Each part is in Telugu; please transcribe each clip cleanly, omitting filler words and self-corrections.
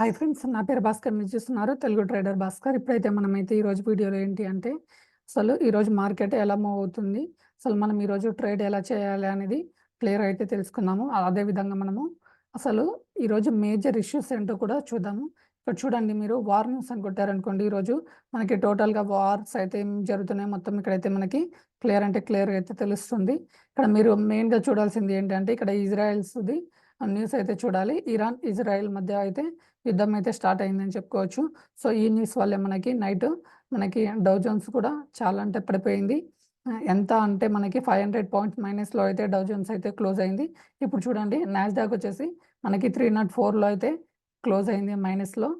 హాయ్ ఫ్రెండ్స్, నా పేరు భాస్కర్. మీరు చూస్తున్నారు తెలుగు ట్రేడర్ భాస్కర్. ఇప్పుడైతే మనమైతే ఈరోజు వీడియోలో ఏంటి అంటే అసలు ఈరోజు మార్కెట్ ఎలా మూవ్ అవుతుంది, అసలు మనం ఈరోజు ట్రేడ్ ఎలా చేయాలి అనేది క్లియర్ అయితే తెలుసుకున్నాము. అదేవిధంగా మనము అసలు ఈరోజు మేజర్ ఇష్యూస్ ఏంటో కూడా చూద్దాము. ఇక్కడ చూడండి, మీరు వార్ న్యూస్ అని కొట్టారనుకోండి, ఈరోజు మనకి టోటల్గా వార్స్ అయితే ఏం జరుగుతున్నాయి మొత్తం ఇక్కడైతే మనకి క్లియర్ అయితే తెలుస్తుంది. ఇక్కడ మీరు మెయిన్గా చూడాల్సింది ఏంటంటే ఇక్కడ ఇజ్రాయెల్స్ది న్యూస్ అయితే చూడాలి. ఇరాన్ ఇజ్రాయెల్ మధ్య అయితే యుద్ధం అయితే స్టార్ట్ అయిందని చెప్పుకోవచ్చు. సో ఈ న్యూస్ వల్లే నైట్ మనకి డౌ జోన్స్ కూడా చాలా అంటే పడిపోయింది. ఎంత అంటే మనకి 500 పాయింట్స్ మైనస్లో అయితే డౌ జోన్స్ అయితే క్లోజ్ అయింది. ఇప్పుడు చూడండి, నాస్డాక్ వచ్చేసి మనకి 304లో అయితే క్లోజ్ అయింది మైనస్లో.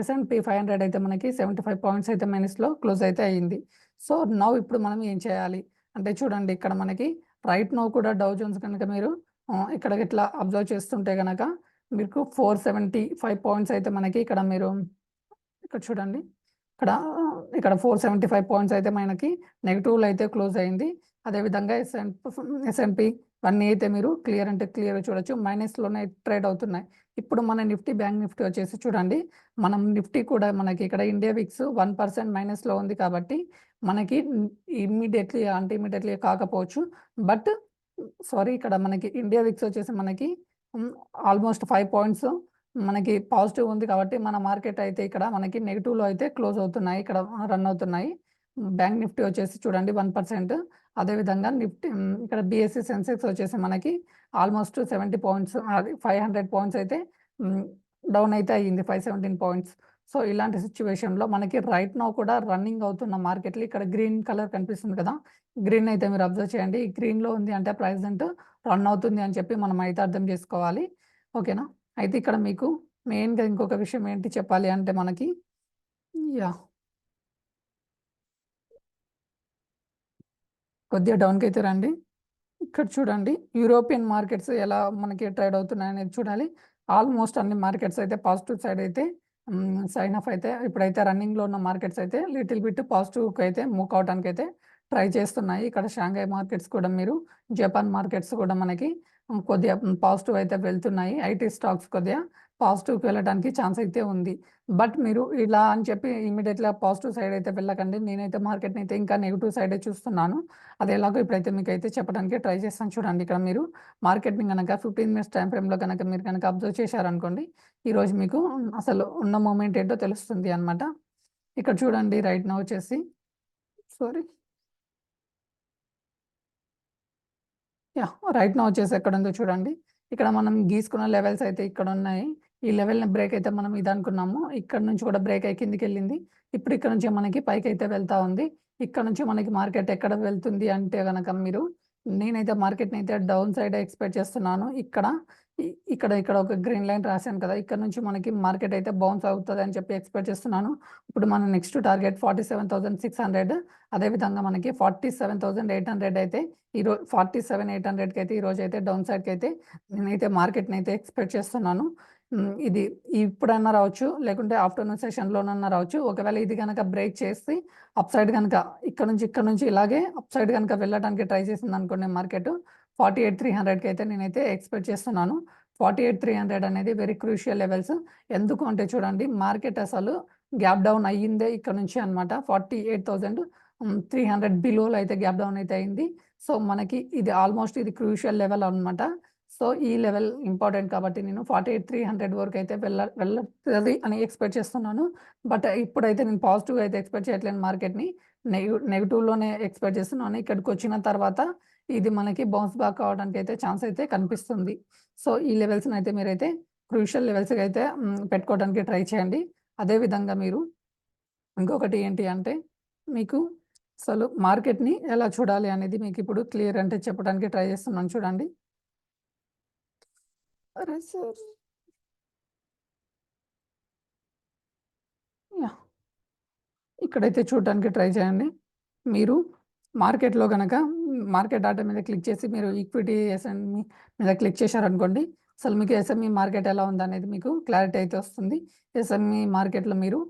S&P 500 అయితే మనకి 75 పాయింట్స్ అయితే మైనస్లో క్లోజ్ అయితే అయ్యింది. సో ఇప్పుడు మనం ఏం చేయాలి అంటే చూడండి, ఇక్కడ మనకి రైట్ నౌ కూడా డౌ జోన్స్ కనుక మీరు ఇక్కడ ఇట్లా అబ్జర్వ్ చేస్తుంటే కనుక మీకు 475 పాయింట్స్ అయితే మనకి ఇక్కడ మీరు ఇక్కడ చూడండి, ఇక్కడ 475 పాయింట్స్ అయితే మనకి నెగిటివ్లో అయితే క్లోజ్ అయింది. అదేవిధంగా S&P అన్నీ అయితే మీరు క్లియర్ చూడొచ్చు, మైనస్లోనే ట్రేడ్ అవుతున్నాయి. ఇప్పుడు మన నిఫ్టీ, బ్యాంక్ నిఫ్టీ వచ్చేసి చూడండి, మనం నిఫ్టీ కూడా మనకి ఇక్కడ ఇండియా విక్స్ 1% మైనస్లో ఉంది. కాబట్టి మనకి ఇమ్మీడియట్లీ కాకపోవచ్చు, బట్ ఇక్కడ మనకి ఇండియా విక్స్ వచ్చేసి మనకి ఆల్మోస్ట్ 5 పాయింట్స్ మనకి పాజిటివ్ ఉంది. కాబట్టి మన మార్కెట్ అయితే ఇక్కడ మనకి నెగిటివ్లో అయితే క్లోజ్ అవుతున్నాయి, ఇక్కడ రన్ అవుతున్నాయి. బ్యాంక్ నిఫ్టీ వచ్చేసి చూడండి 1%. అదేవిధంగా నిఫ్టీ ఇక్కడ BSE సెన్సెక్స్ వచ్చేసి మనకి ఆల్మోస్ట్ 70 పాయింట్స్, అది 500 పాయింట్స్ అయితే డౌన్ అయితే అయ్యింది, 517 పాయింట్స్. సో ఇలాంటి సిచ్యువేషన్లో మనకి రైట్ నౌ కూడా రన్నింగ్ అవుతున్న మార్కెట్లు ఇక్కడ గ్రీన్ కలర్ కనిపిస్తుంది కదా, గ్రీన్ అయితే మీరు అబ్జర్వ్ చేయండి. ఈ గ్రీన్లో ఉంది అంటే ప్రెజెంట్ రన్ అవుతుంది అని చెప్పి మనం అయితే అర్థం చేసుకోవాలి. ఓకేనా? అయితే ఇక్కడ మీకు మెయిన్గా ఇంకొక విషయం ఏంటి చెప్పాలి అంటే మనకి కొద్దిగా డౌన్కి అయితే రండి. ఇక్కడ చూడండి, యూరోపియన్ మార్కెట్స్ ఎలా మనకి ట్రేడ్ అవుతున్నాయి అనేది చూడాలి. ఆల్మోస్ట్ అన్ని మార్కెట్స్ అయితే పాజిటివ్ సైడ్ అయితే సైన్ ఆఫ్ అయితే ఇప్పుడైతే రన్నింగ్లో ఉన్న మార్కెట్స్ అయితే లిటిల్ బిట్ పాజిటివ్కి అయితే మూవ్ అవడానికి అయితే ట్రై చేస్తున్నాయి. ఇక్కడ షాంఘై మార్కెట్స్ కూడా మీరు, జపాన్ మార్కెట్స్ కూడా మనకి కొద్దిగా పాజిటివ్ అయితే వెళ్తున్నాయి. ఐటీ స్టాక్స్ కొద్దిగా పాజిటివ్కి వెళ్ళడానికి ఛాన్స్ అయితే ఉంది. బట్ మీరు ఇలా అని చెప్పి ఇమీడియట్గా పాజిటివ్ సైడ్ అయితే వెళ్ళకండి. నేనైతే మార్కెట్ని అయితే ఇంకా నెగిటివ్ సైడే చూస్తున్నాను. అది ఎలాగో ఇప్పుడైతే మీకు అయితే చెప్పడానికి ట్రై చేస్తాను. చూడండి, ఇక్కడ మీరు మార్కెట్ని కనుక 15 మినిట్స్ టైం ఫ్రేమ్లో కనుక మీరు కనుక అబ్జర్వ్ చేశారనుకోండి, ఈరోజు మీకు అసలు ఉన్న మూమెంట్ ఏంటో తెలుస్తుంది అనమాట. ఇక్కడ చూడండి, రైట్ నౌ వచ్చేసి రైట్ నౌ వచ్చేసి ఎక్కడ ఉందో చూడండి. ఇక్కడ మనం గీసుకున్న లెవెల్స్ అయితే ఇక్కడ ఉన్నాయి. ఈ లెవెల్ని బ్రేక్ అయితే మనం ఇది అనుకున్నాము, ఇక్కడ నుంచి కూడా బ్రేక్ అయి కిందికి వెళ్ళింది. ఇప్పుడు ఇక్కడ నుంచి మనకి పైకి అయితే వెళ్తా ఉంది. ఇక్కడ నుంచి మనకి మార్కెట్ ఎక్కడ వెళ్తుంది అంటే కనుక మీరు, నేనైతే మార్కెట్ని అయితే డౌన్ సైడ్ ఎక్స్పెక్ట్ చేస్తున్నాను. ఇక్కడ ఒక గ్రీన్ లైన్ రాశాను కదా, ఇక్కడ నుంచి మనకి మార్కెట్ అయితే బౌన్స్ అవుతుంది అని చెప్పి ఎక్స్పెక్ట్ చేస్తున్నాను. ఇప్పుడు మన నెక్స్ట్ టార్గెట్ 47,600, అదేవిధంగా మనకి 47,800 అయితే ఈరోజు 47,800కి అయితే ఈరోజు అయితే డౌన్ సైడ్కి అయితే నేనైతే మార్కెట్ని అయితే ఎక్స్పెక్ట్ చేస్తున్నాను. ఇది ఇప్పుడన్నా రావచ్చు, లేకుంటే ఆఫ్టర్నూన్ సెషన్లోనన్నా రావచ్చు. ఒకవేళ ఇది కనుక బ్రేక్ చేసి అప్ సైడ్ కనుక ఇక్కడ నుంచి ఇలాగే అప్ సైడ్ కనుక వెళ్ళడానికి ట్రై చేసింది అనుకోండి, మార్కెట్ 48,300కి అయితే నేనైతే ఎక్స్పెక్ట్ చేస్తున్నాను. 48,300 అనేది వెరీ క్రూషియల్ లెవెల్స్. ఎందుకు అంటే చూడండి, మార్కెట్ అసలు గ్యాప్ డౌన్ అయ్యిందే ఇక్కడ నుంచి అనమాట. 48,300 బిలోలో అయితే గ్యాప్ డౌన్ అయితే అయింది. సో మనకి ఇది ఆల్మోస్ట్ ఇది క్రూషియల్ లెవెల్ అనమాట. సో ఈ లెవెల్ ఇంపార్టెంట్ కాబట్టి నేను 48,300 వరకు అయితే వెళ్ళదు అని ఎక్స్పెక్ట్ చేస్తున్నాను. బట్ ఇప్పుడైతే నేను పాజిటివ్ అయితే ఎక్స్పెక్ట్ చేయట్లేను, మార్కెట్ని నెగిటివ్లోనే ఎక్స్పెక్ట్ చేస్తున్నాను. ఇక్కడికి వచ్చిన తర్వాత ఇది మనకి బౌన్స్ బ్యాక్ అవడానికి అయితే ఛాన్స్ అయితే కనిపిస్తుంది. సో ఈ లెవెల్స్ని అయితే మీరైతే క్రూషియల్ లెవెల్స్కి అయితే పెట్టుకోవడానికి ట్రై చేయండి. అదేవిధంగా మీరు ఇంకొకటి ఏంటి అంటే మీకు అసలు మార్కెట్ని ఎలా చూడాలి అనేది మీకు ఇప్పుడు క్లియర్ అంటే చెప్పడానికి ట్రై చేస్తున్నాను. చూడండి, ఇక్కడైతే చూడడానికి ట్రై చేయండి. మీరు మార్కెట్లో కనుక మార్కెట్ డాటా మీద క్లిక్ చేసి మీరు ఈక్విటీ SME మీద క్లిక్ చేశారనుకోండి, అసలు మీకు SME మార్కెట్ ఎలా ఉందనేది మీకు క్లారిటీ అయితే వస్తుంది. SME మార్కెట్లో మీరు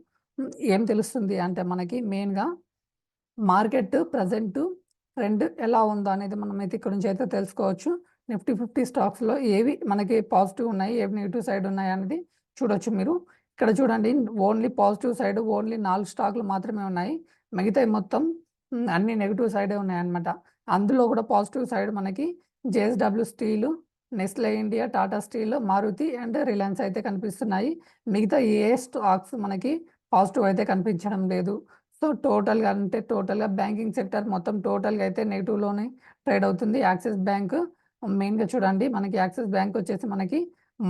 ఏం తెలుస్తుంది అంటే మనకి మెయిన్గా మార్కెట్ ప్రజెంట్ ట్రెండ్ ఎలా ఉందో అనేది మనమైతే ఇక్కడ నుంచి అయితే తెలుసుకోవచ్చు. నిఫ్టీ 50 స్టాక్స్లో ఏవి మనకి పాజిటివ్ ఉన్నాయి, ఏవి నెగిటివ్ సైడ్ ఉన్నాయి అనేది చూడొచ్చు మీరు. ఇక్కడ చూడండి ఓన్లీ పాజిటివ్ సైడ్ ఓన్లీ 4 స్టాక్‌లు మాత్రమే ఉన్నాయి. మిగతాయి మొత్తం అన్నీ నెగెటివ్ సైడే ఉన్నాయన్నమాట. అందులో కూడా పాజిటివ్ సైడ్ మనకి JSW steel, Nestle India, Tata steel, Maruti and Reliance అయితే కనిపిస్తున్నాయి. మిగతా ఏ స్టాక్స్ మనకి పాజిటివ్ అయితే కనిపించడం లేదు. సో, టోటల్‌గా బ్యాంకింగ్ సెక్టర్ మొత్తం టోటల్‌గా అయితే నెగెటివ్‌లోనే ట్రేడ్ అవుతుంది. యాక్సిస్ బ్యాంక్ మెయిన్‌గా చూడండి మనకి యాక్సిస్ బ్యాంక్ వచ్చేసి మనకి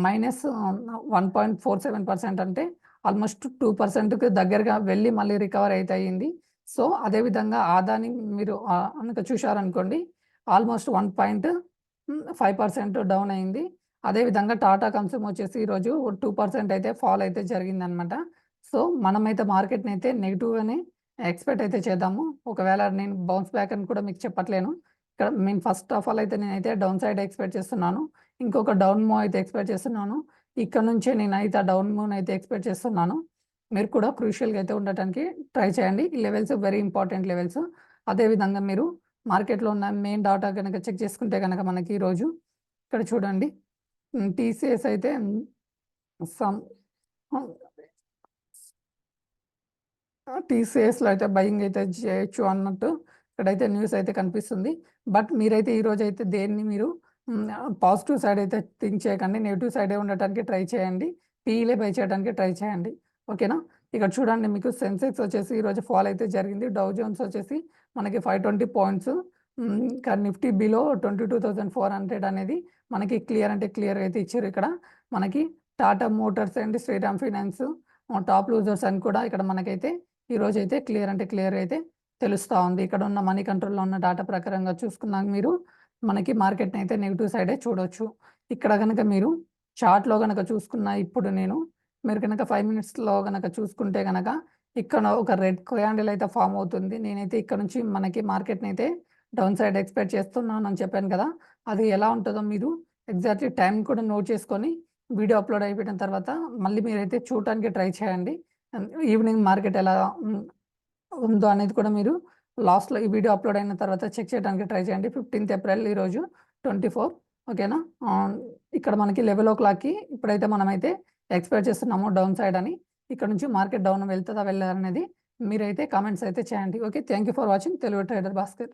-1.47% అంటే ఆల్మోస్ట్ 2%కి దగ్గరగా వెళ్ళి మళ్ళీ రికవర్ అయితే అయింది. సో, అదేవిధంగా అదాని మీరు గనక చూశారనుకోండి ఆల్మోస్ట్ 1.5% డౌన్ అయింది. అదేవిధంగా టాటా కన్స్యూమ్ వచ్చేసి ఈరోజు 2% అయితే ఫాల్ అయితే జరిగిందనమాట. సో, మనమైతే మార్కెట్‌ని అయితే నెగెటివ్‌గానే ఎక్స్‌పెక్ట్ అయితే చేద్దాము. ఒకవేళ నేను బౌన్స్ బ్యాక్ అని కూడా మీకు చెప్పట్లేను. ఇక్కడ నేను ఫస్ట్ ఆఫ్ ఆల్ అయితే నేనైతే డౌన్ సైడ్ ఎక్స్‌పెక్ట్ చేస్తున్నాను. ఇంకొక డౌన్ మూవ్ అయితే ఎక్స్‌పెక్ట్ చేస్తున్నాను. ఇక్కడ నుంచే నేనైతే ఆ డౌన్ మూవ్‌ని అయితే ఎక్స్‌పెక్ట్ చేస్తున్నాను. మీరు కూడా క్రూషియల్‌గా అయితే ఉండటానికి ట్రై చేయండి. ఈ లెవెల్స్ వెరీ ఇంపార్టెంట్ లెవెల్స్. అదేవిధంగా మీరు మార్కెట్‌లో ఉన్న మెయిన్ డాటా గనక చెక్ చేసుకుంటే గనక మనకి ఈరోజు ఇక్కడ చూడండి టీసీఎస్ అయితే సమ్ టీసీఎస్‌లో అయితే బయింగ్ అయితే చేయొచ్చు అన్నట్టు ఇక్కడైతే న్యూస్ అయితే కనిపిస్తుంది. బట్ మీరైతే ఈరోజైతే దేన్ని మీరు పాజిటివ్ సైడ్ అయితే థింక్ చేయకండి. నెగెటివ్ సైడే ఉండటానికి ట్రై చేయండి. పీఈలే బై చేయడానికి ట్రై చేయండి. ఓకేనా? ఇక్కడ చూడండి మీకు సెన్సెక్స్ వచ్చేసి ఈరోజు ఫాల్ అయితే జరిగింది. డౌ జోన్స్ వచ్చేసి మనకి 520 పాయింట్స్ ఇంకా నిఫ్టీ బిలో 22,400 అనేది మనకి క్లియర్ అంటే క్లియర్ అయితే ఇచ్చారు ఇక్కడ. మనకి Tata Motors and Shriram Finance top losers అని కూడా ఇక్కడ మనకైతే ఈరోజైతే క్లియర్ అంటే క్లియర్ అయితే తెలుస్తా ఉంది. ఇక్కడ ఉన్న మనీ కంట్రోల్‌లో ఉన్న డాటా ప్రకారంగా చూసుకున్నాక మీరు మనకి మార్కెట్‌ని అయితే నెగెటివ్ సైడే చూడొచ్చు. ఇక్కడ గనక మీరు చార్ట్‌లో గనక చూసుకున్న ఇప్పుడు మీరు గనక 5 మినిట్స్‌లో గనక చూసుకుంటే గనక ఇక్కడ ఒక రెడ్ క్యాండిల్ అయితే ఫార్మ్ అవుతుంది. నేనైతే ఇక్కడ నుంచి మనకి మార్కెట్‌ని అయితే డౌన్ సైడ్ ఎక్స్‌పెక్ట్ చేస్తున్నాను అని చెప్పాను కదా! అది ఎలా ఉంటదో మీరు ఎగ్జాక్ట్‌లీ టైం కూడా నోట్ చేసుకొని వీడియో అప్‌లోడ్ అయిపోయిన తర్వాత మళ్ళీ మీరైతే చూడటానికి ట్రై చేయండి. ఈవినింగ్ మార్కెట్ ఎలా ఉందో అనేది కూడా మీరు లాస్ట్‌లో ఈ వీడియో అప్‌లోడ్ అయిన తర్వాత చెక్ చేయడానికి ట్రై చేయండి. 15థ్ ఏప్రిల్ ఈరోజు 24 ఓకేనా? ఇక్కడ మనకి 11:00కి ఇప్పుడైతే మనమైతే ఎక్స్‌పెక్ట్ చేస్తున్నాము డౌన్ సైడ్ అని. ఇక్కడ నుంచి మార్కెట్ డౌన్ వెళ్తదా? వెళ్ళదా? అనేది మీరైతే కామెంట్స్ అయితే చేయండి. Okay. Thank you for watching Telugu trader Bhaskar.